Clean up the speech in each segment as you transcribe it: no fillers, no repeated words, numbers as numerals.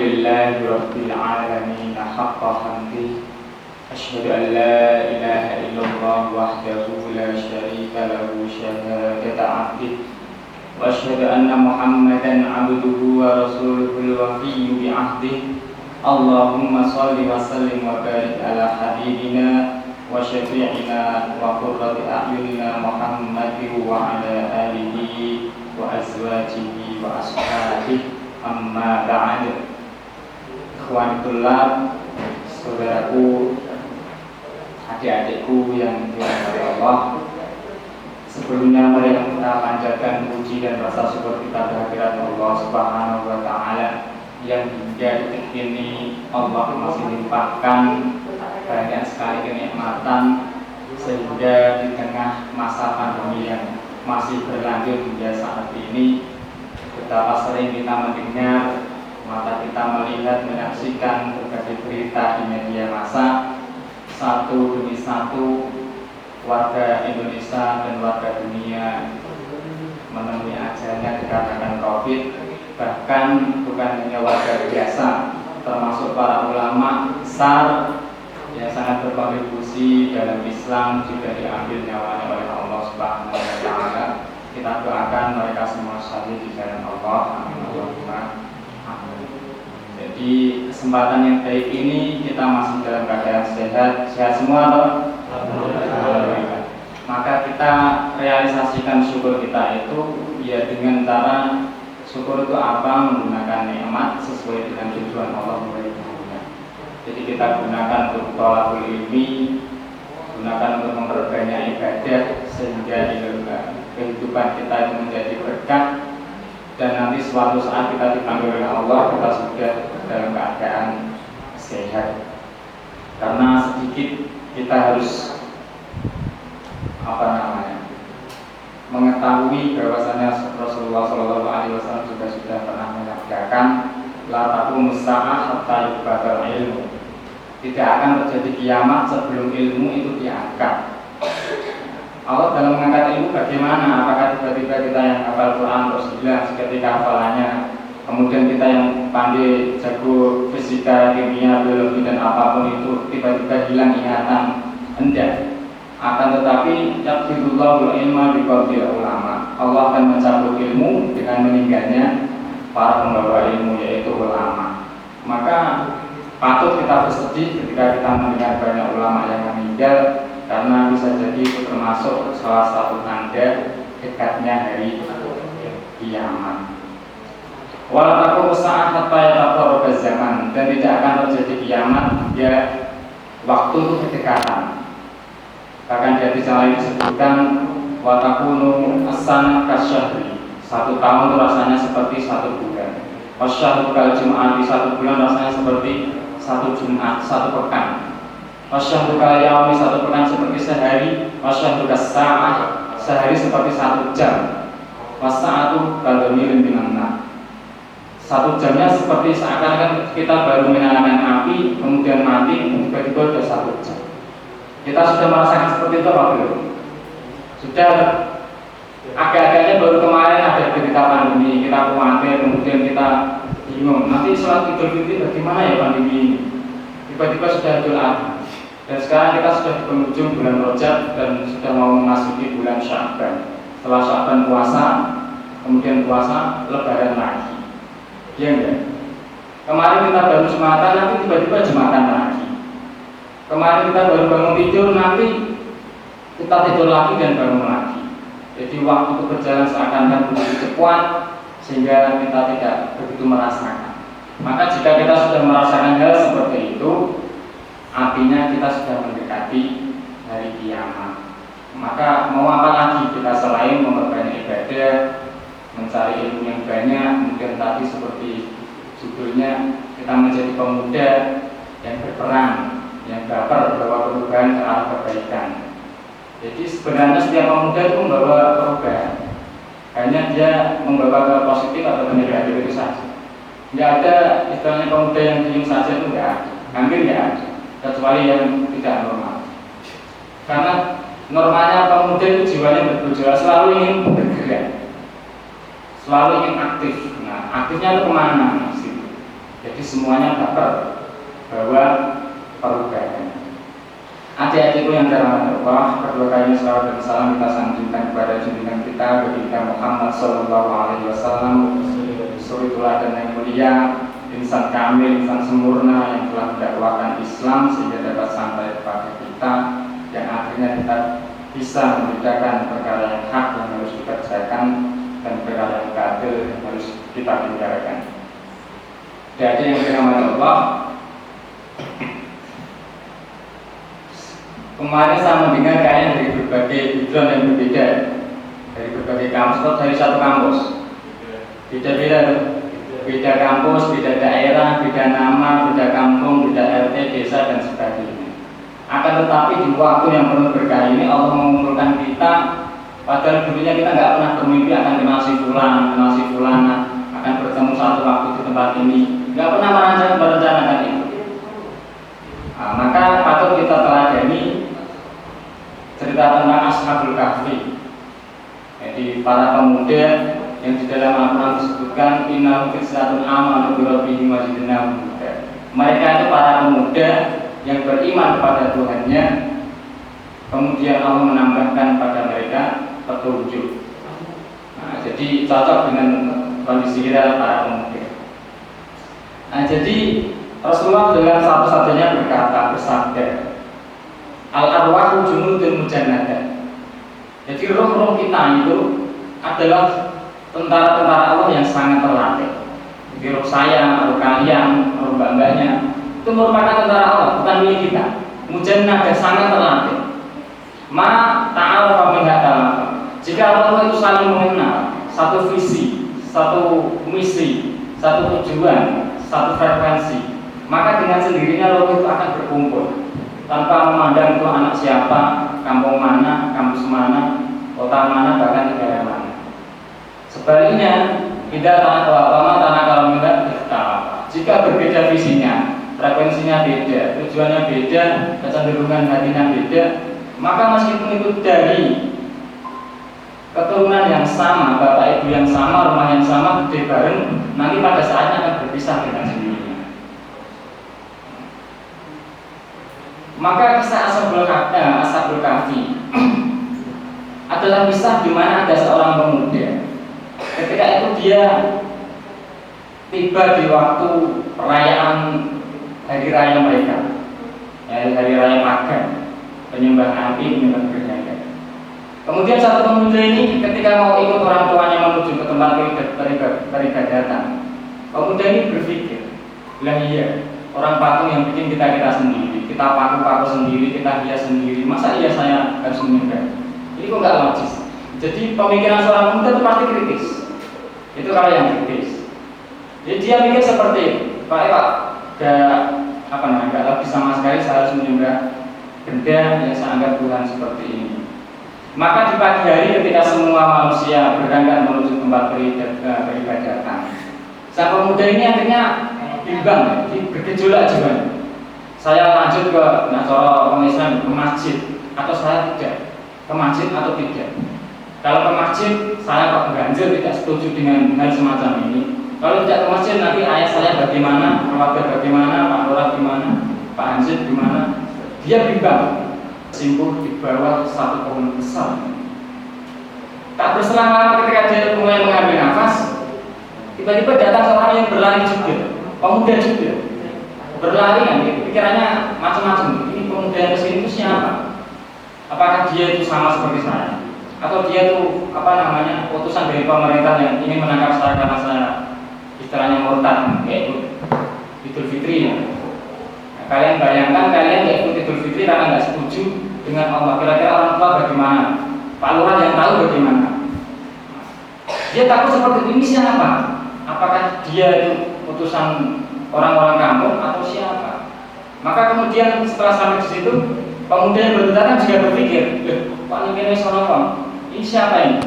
Alhamdulillahi Rabbil Alamin haqqa hamdih. Asyhadu an la ilaha illallah wahdahu la syarika lahu syahadata 'abdih. Wa asyhadu anna Muhammadan 'abduhu wa rasuluhul wafiyyu bi 'ahdih. Allahumma shalli wa sallim wa barik ala habibina wa syafi'ina wa qurrati a'yunina Muhammadin wa ala alihi wa azwajihi wa ashabihi. Amma ba'd. Ikhwanitullah, saudaraku, adik-adikku yang dirahmati Allah. Sebelumnya mari kita panjatkan puji dan rasa syukur kita kehadirat Allah Subhanahu wa taala yang hingga detik ini Allah masih limpahkan banyak sekali kenikmatan, sehingga di tengah masa pandemi yang masih berlanjut hingga saat ini, betapa sering kita mendengar, mata kita melihat, menyaksikan berbagai berita di media massa, satu demi satu warga Indonesia dan warga dunia menemui ajalnya dikarenakan COVID. Bahkan bukan hanya warga biasa, termasuk para ulama besar yang sangat berkontribusi dalam Islam juga diambil nyawanya oleh Allah Subhanahu wa taala. Kita doakan mereka semua syahid di jalan Allah. Amin Allahumma amin. Jadi kesempatan yang baik ini kita masih dalam keadaan sehat semua toh? Alhamdulillah. Maka kita realisasikan syukur kita itu ya dengan cara syukur itu apa? Menggunakan nikmat sesuai dengan tujuan Allah memberikannya. Jadi kita gunakan untuk thalabul ilmi, gunakan untuk memperbanyak ibadah sehingga kehidupan kita itu menjadi berkah, dan nanti suatu saat kita dipanggil oleh Allah kita sudah dalam keadaan sehat. Karena sedikit kita harus mengetahui bahwasanya Rasulullah SAW juga sudah pernah menyabdakan la taqumus saa'ah hatta yuqbadal ilmu. Tidak akan terjadi kiamat sebelum ilmu itu diangkat. Allah dalam mengangkat ilmu bagaimana? Apakah tiba-tiba kita yang hafal Quran terus hilang seketika hafalannya, kemudian kita yang pandai jago fisika, kimia, biologi dan apapun itu tiba-tiba hilang ingatan? Enggak. Akan tetapi yaqbidullahu ilma biqabdil ulama. Allah akan mencabut ilmu dengan meninggalnya para pembawa ilmu, yaitu ulama. Maka patut kita bersedih ketika kita mendengar banyak ulama yang meninggal, karena bisa jadi itu termasuk salah satu tanda dekatnya hari kiamat. Wala taqumus saa'ah hatta yataqarraba zaman, dan tidak akan terjadi kiamat hingga waktu itu berdekatan. Bahkan di hadis yang lain disebutkan wa takunu as-sanah kasyahri, 1 tahun itu rasanya seperti 1 bulan. Wasyahru kal jum'ati, 1 bulan rasanya seperti 1 Jumat, 1 pekan. Wasyahru kal yaumi, 1 pekan seperti sehari. Wasyahru kas-sa'ah, sehari seperti 1 jam. Wasa'atu kadhamilin minanna, 1 jamnya seperti seakan-akan kita baru menyalakan api kemudian mati, tiba-tiba sudah 1 jam. Kita sudah merasakan seperti itu apa belum? Sudah. Agak-agaknya baru kemarin ada berita pandemi, kita khawatir, kemudian kita bingung, nanti sholat Idul Fitri bagaimana ya pandemi ini? Tiba-tiba sudah Idul Adha, dan sekarang kita sudah di penghujung bulan Rajab dan sudah mau memasuki bulan Sya'ban. Setelah Sya'ban puasa, kemudian puasa, Lebaran lagi. Iya enggak? Kemarin kita baru Jumatan, nanti tiba-tiba Jumatan lagi. Kemarin kita baru bangun tidur, nanti kita tidur lagi dan bangun lagi. Jadi waktu itu berjalan seakan-akan begitu cepat sehingga kita tidak begitu merasakan. Maka jika kita sudah merasakan hal seperti itu, artinya kita sudah mendekati hari kiamat. Maka mau apa lagi kita selain memperbanyak ibadah, mencari ilmu yang banyak, kemudian tadi seperti judulnya, kita menjadi pemuda yang berperan, yang baper membawa perubahan ke arah kebaikan. Jadi sebenarnya setiap pemuda itu membawa perubahan, hanya dia membawa ke positif atau ke negatif itu saja. Tidak ada istilahnya pemuda yang diem saja, itu tidak ada, hampir tidak ada, kecuali yang tidak normal. Karena normalnya pemuda itu jiwanya bergejolak, selalu ingin bergerak, selalu ingin aktif. Nah, aktifnya itu kemana? Jadi semuanya baper bahwa perubahan. Adik-adikku yang dirahmati Allah, kedua kalinya selawat dan salam kita sanjungkan kepada junjungan kita baginda Muhammad Sallallahu Alaihi Wasallam, suri teladan yang mulia, insan kamil, insan sempurna yang telah mendakwakan Islam sehingga dapat sampai kepada kita, yang akhirnya kita bisa membedakan perkara yang hak yang harus dikerjakan dan perkara yang batil yang harus kita tinggalkan. Jadi yang dirahmati Allah, kemarin saya mendengar kalian dari berbagai background yang berbeda, dari berbagai kampus atau dari satu kampus, beda-beda, beda kampus, beda daerah, beda nama, beda kampung, beda RT, desa dan sebagainya. Akan tetapi di waktu yang penuh berkah ini Allah mengumpulkan kita, padahal dulunya kita nggak pernah bermimpi akan kenal si fulana, akan bertemu satu waktu di tempat ini, nggak pernah merencanakan itu. Nah, maka patut kita teladani cerita tentang Ashabul Kahfi. Jadi para pemuda yang di dalam Al-Quran disebutkan innahum fityatun amanu bi rabbihim wa zidnahum huda. Mereka itu para pemuda yang beriman kepada Tuhannya, kemudian Allah menambahkan pada mereka petunjuk. Nah, jadi cocok dengan kondisi kita para pemuda. Nah, jadi Rasulullah dengan satu-satunya bersabda, al-arwahu junudun mujannadah. Jadi roh-roh kita itu adalah tentara-tentara Allah yang sangat terlatih. Jadi roh saya, roh kalian, roh mbak-mbaknya itu merupakan tentara Allah, bukan milik kita. Mujannadah, sangat terlatih. Ma ta'ala min hadza. Jika Allah itu saling mengenal satu visi, satu misi, satu tujuan, satu frekuensi, maka dengan sendirinya roh itu akan berkumpul tanpa memandang itu anak siapa, kampung mana, kampus mana, kota mana, bahkan negara mana. Sebaliknya, tidak tanah kalau tidak kita. Jika berbeda visinya, frekuensinya beda, tujuannya beda, kecenderungan hatinya beda, maka meskipun itu dari keturunan yang sama, bapak ibu yang sama, rumah yang sama, gede bareng, nanti pada saatnya akan berpisah dengan sendirinya. Maka kisah Ashabul Kahfi adalah kisah di mana ada seorang pemuda. Ketika itu dia tiba di waktu perayaan hari raya mereka, hari raya Pagan, penyembah api, penyembah berhala. Kemudian satu pemuda ini ketika mau ikut orang tuanya menuju ke tempat peribadatan, pemuda ini berpikir, lah iya, orang patung yang bikin kita sendiri, kita paku sendiri, kita hias sendiri, masa iya saya harus menyembah? Ini kok nggak logis. Jadi pemikiran seorang pemuda itu pasti kritis. Itu kalau yang kritis. Jadi dia mikir seperti itu. Gak logis sama sekali saya harus menyembah benda yang saya anggap Tuhan seperti ini. Maka di pagi hari ketika semua manusia berangkat menuju tempat peribadatan, sang pemuda ini akhirnya bimbang, bergejolak juga. Saya lanjut ke orang Islam, ke masjid, atau saya tidak ke masjid atau tidak. Kalau ke masjid, saya kok ganjil tidak setuju dengan hal semacam ini. Kalau tidak ke masjid, nanti ayah saya bagaimana, keluarga bagaimana, Pak Lurah gimana, Pak Hansip gimana. Dia bimbang, simpul di bawah satu pohon besar. Tak berselang lama ketika dia mulai mengambil nafas, tiba-tiba datang seorang yang berlari juga, pemuda juga, berlari kan, pikirannya macam-macam. Ini pemuda yang kesini itu siapa? Apakah dia itu sama seperti saya? Atau dia itu utusan dari pemerintah yang ingin menangkap saya karena saya istilahnya murtad, yaitu Idul Fitri ya. Nah, kalian bayangkan kalian ikut Idul Fitri karena nggak setuju dengan Allah. Kira-kira orang tua bagaimana? Pak Lurah yang tahu bagaimana? Dia takut seperti ini siapa? Apakah dia itu utusan orang-orang kampung atau siapa? Maka kemudian setelah sampai di situ, pemuda yang berdatangan juga berpikir, Pak Nimene Sonopong, ini siapa ini?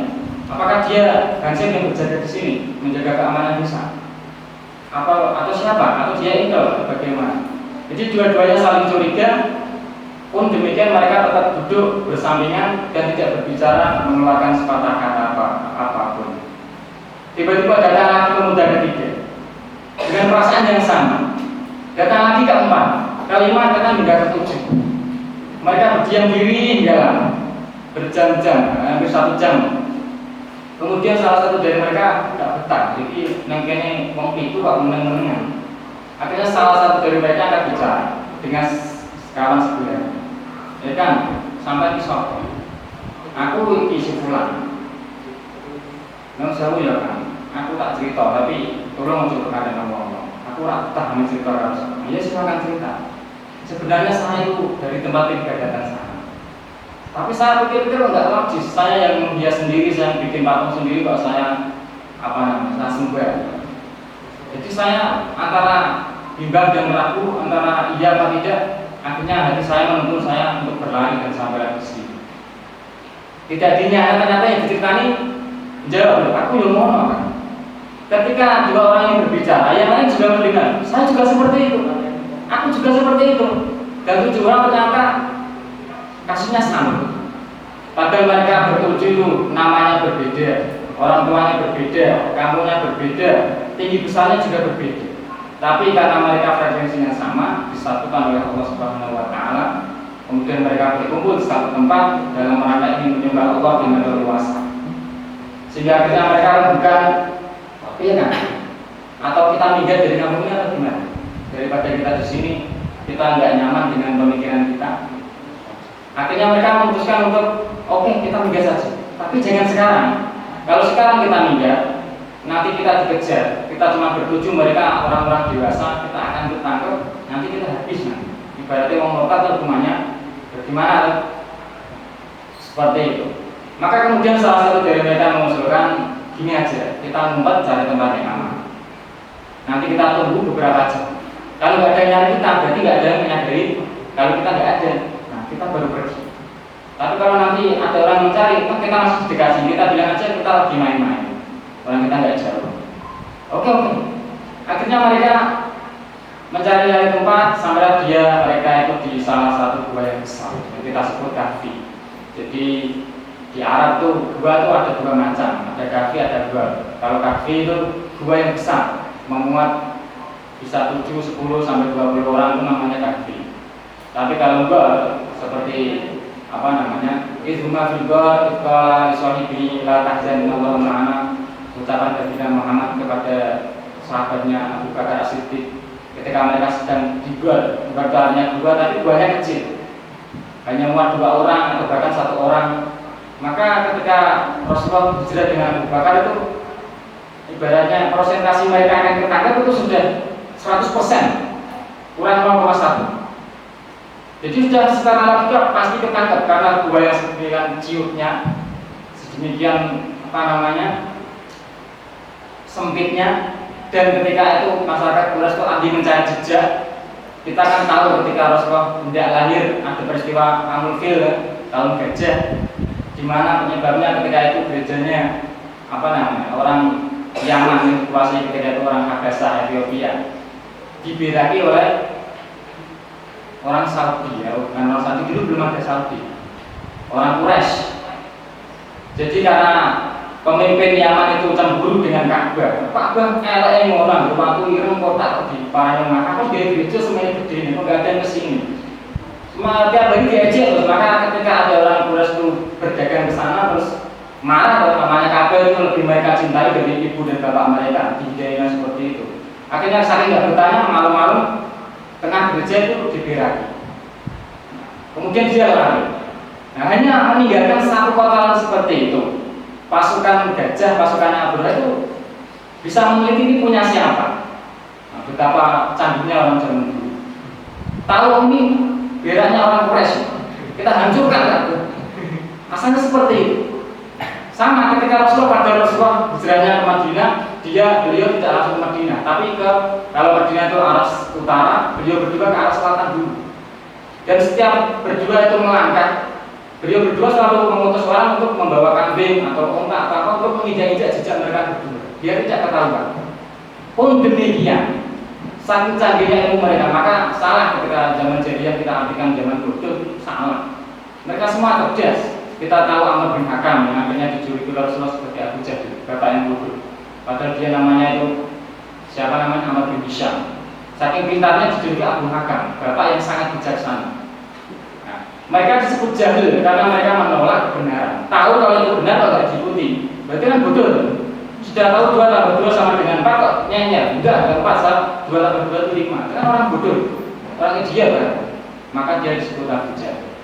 Apakah dia Hansip yang berjaga di sini, menjaga keamanan desa? Atau siapa? Atau dia intel? Bagaimana? Jadi dua-duanya saling curiga. Pun demikian mereka tetap duduk bersampingan dan tidak berbicara, mengeluarkan sepatah kata apapun. Tiba-tiba datang lagi pemuda ketiga. dengan perasaan yang sama. Datang lagi keempat, kelima datang hingga ketujuh. Mereka berdiam diri hingga lama, berjam-jam, hampir 1 jam. Kemudian salah satu dari mereka tidak betah, jadi nengkene wong itu kok meneng-menengan. Akhirnya salah satu dari mereka akan bicara dengan kawan sebelahnya. Ya kan, sampai kisah. Aku isi pulang. Nggak usah ya kan. Aku tak cerita, tapi tolong coba kalian ngomong. Aku tak betah dengan cerita harus. Ya silakan cerita. Sebenarnya saya itu dari tempat tidak datang sana. Tapi saya pikir-pikir enggak logis. Saya yang menghias sendiri, saya yang bikin patung sendiri, kok saya saya sembah. Jadi saya antara bimbang dan ragu, antara iya atau tidak. Akhirnya hati saya menuntun saya untuk berlari dan sampai ke sini. Tidak dinyatakan ternyata yang diceritani jawab, aku yang ngomong kan. Ketika dua orang yang berbicara, yang lain juga mendengar. Saya juga seperti itu. Aku juga seperti itu. Dan 7 orang ternyata kasusnya sama. Padahal mereka bertujuh itu namanya berbeda, orang tuanya berbeda, kampungnya berbeda, tinggi besarnya juga berbeda. Tapi karena mereka frekuensinya sama, disatukan oleh Allah Subhanahu Wa Taala, kemudian mereka berkumpul di satu tempat dalam rangka ingin menyembah Allah dengan leluasa. Sehingga akhirnya mereka bukan, iya kan? Atau kita minggat dari kampungnya atau gimana? Daripada kita di sini, kita nggak nyaman dengan pemikiran kita. Akhirnya mereka memutuskan untuk oke, kita minggat saja, tapi jangan sekarang. Kalau sekarang kita minggat, nanti kita dikejar, kita cuma bertujuh mereka orang-orang dewasa, kita akan ditangkap, nanti kita habis nanti. Ibaratnya mau murtad hukumannya bagaimana? Seperti itu. Maka kemudian salah satu dari mereka mengusulkan gini aja, kita ngumpet cari tempat yang aman. Nanti kita tunggu beberapa jam. Kalau nggak ada yang nyari kita, berarti nggak ada yang menyadari. Kalau kita nggak ada, kita baru pergi. Tapi kalau nanti ada orang mencari, kita masih dikasih, kita bilang aja kita lagi main-main. Orang kita nggak jauh. Oke. Akhirnya mereka mencari tempat sampai mereka itu di salah satu gua yang besar, yang kita sebut kahfi. Jadi di Arab tuh gua tuh ada 2 macam, ada kahfi, ada gua. Kalau kahfi itu gua yang besar, memuat bisa 7, 10 sampai 20 orang, itu namanya kahfi. Tapi kalau gua seperti Izhuma fil ghar iqala li sahibi la tahzan innallaha ma'ana, ucapan dari Muhammad kepada sahabatnya Abu Bakar As-Siddiq ketika mereka sedang di gua, bukan artinya gua tapi guanya kecil, hanya muat 2 orang atau bahkan 1 orang. Maka ketika Rasulullah hijrah dengan Abu Bakar itu ibaratnya persentase mereka yang ketangkap itu sudah 100%, kurang 0,1. Jadi sudah secara logika pasti ketangkap karena gua yang sedemikian ciutnya, sedemikian sempitnya, dan ketika itu masyarakat Quraisy itu ahli mencari jejak. Kita kan tahu ketika Rasulullah tidak lahir ada peristiwa Amul Fil, tahun gajah, di mana penyebabnya ketika itu gerejanya orang Yaman yang dikuasai ketika itu orang Habasah Ethiopia diberaki oleh orang Saudi, dengan orang Saudi dulu belum ada Saudi, orang Quraisy. Jadi karena pemimpin Yaman itu cemburu dengan Ka'bah elek ngono, waktu ireng kotak di Parang, maka dia gereja semuanya gede, nggak ada yang kesini. Cuma tiap hari diajak terus, maka ketika ada orang Quraisy itu berdagang ke sana terus marah, namanya Ka'bah itu lebih mereka cintai dari ibu dan bapak mereka, hidayahnya seperti itu. Akhirnya saking nggak bertanya, malu-malu tengah gereja itu diberaki. Kemudian dia lari. Nah, hanya meninggalkan satu kotaran seperti itu. Pasukan gajah, pasukannya Abu Bakar itu bisa meneliti ini punya siapa. Nah, betapa canggihnya orang zaman dulu. Tahu ini beraknya orang Quraisy, kita hancurkan kan? Asalnya seperti itu. Sama ketika Rasulullah hijrahnya ke Madinah, beliau tidak langsung ke Madinah, tapi kalau Madinah itu arah utara, beliau berdua ke arah selatan dulu. Dan setiap berdua itu melangkah, beliau berdua selalu mengutus orang untuk membawa kambing atau unta atau apa untuk menginjak-injak jejak mereka berdua, biar tidak ketahuan. Pun demikian, saking canggihnya ilmu mereka, maka salah ketika zaman jahiliyah kita artikan zaman bodoh, salah. Mereka semua cerdas. Kita tahu Amr bin Hakam yang akhirnya dijuluki Rasulullah sebagai Abu Jahal, bapak yang bodoh. Padahal dia namanya itu Siapa namanya? Amr bin Hisham. Saking pintarnya dijuluki Abu Hakam, bapak yang sangat bijaksana. Nah, mereka disebut jahil karena mereka menolak kebenaran. Tahu kalau itu benar kalau tidak diikuti, berarti kan bodoh. Sudah tahu 2 tambah 2 sama dengan 4 kok nyanyi. Enggak 4 2 tambah 2 itu 5. Itu kan orang bodoh, orang ideal kan. Maka dia disebut Abu Jahil.